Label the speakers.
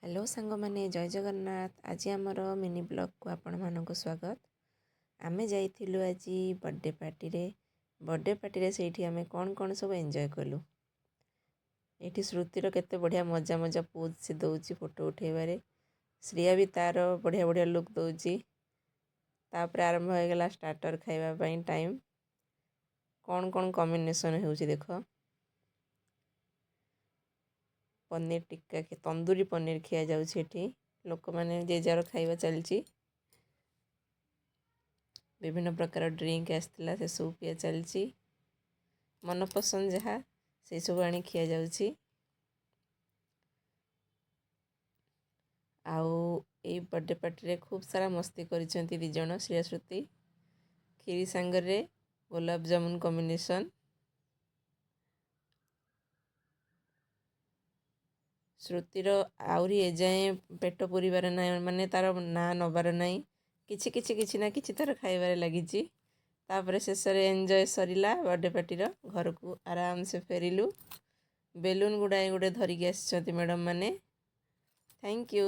Speaker 1: Hello सांग माने जय जगन्नाथ। आज आमर मिनी ब्लॉग को आपण मानक स्वागत। आमे जाइथिलु आज बर्थडे पार्टी रे सेठी आमे कौन सब एंजॉय कलु। एठी श्रुतिर केते बढ़िया मजा मजा पोज से दउची फोटो उठेबारे। श्रिया भी तार बढ़िया बढ़िया लुक दउची। तापर आरंभ हो गला स्टार्टर खाइबा पई टाइम। कौन कॉम्बिनेशन होउची देखो। पनीर टिक्का के तंदूरी पनीर खिया जाउछि एठी। लोक माने जे जार खाइबा चलची। विभिन्न प्रकार ड्रिंक आसथिला से सब पिया चलची। मन पसंद जहा से सब आनी खिया जाउछि। आउ ए बर्थडे पार्टी रे खूब सारा मस्ती करिसेंती दी जण श्रेया श्रुति। खीरी संगर रे गुलाब जामुन कॉम्बिनेशन। श्रुतिर आउरी एजाए पेट पुरीबार ना माने तार ना नबार नाही। किछि ना किछि तार खाइबारे लागिची। तापर शेषरे एंजॉय सरिला बर्थडे पार्टी रो। घर को आराम से फेरिलु। बेलून गुड़ाए गुड़े धरिकी आछंती मैडम माने। Thank you.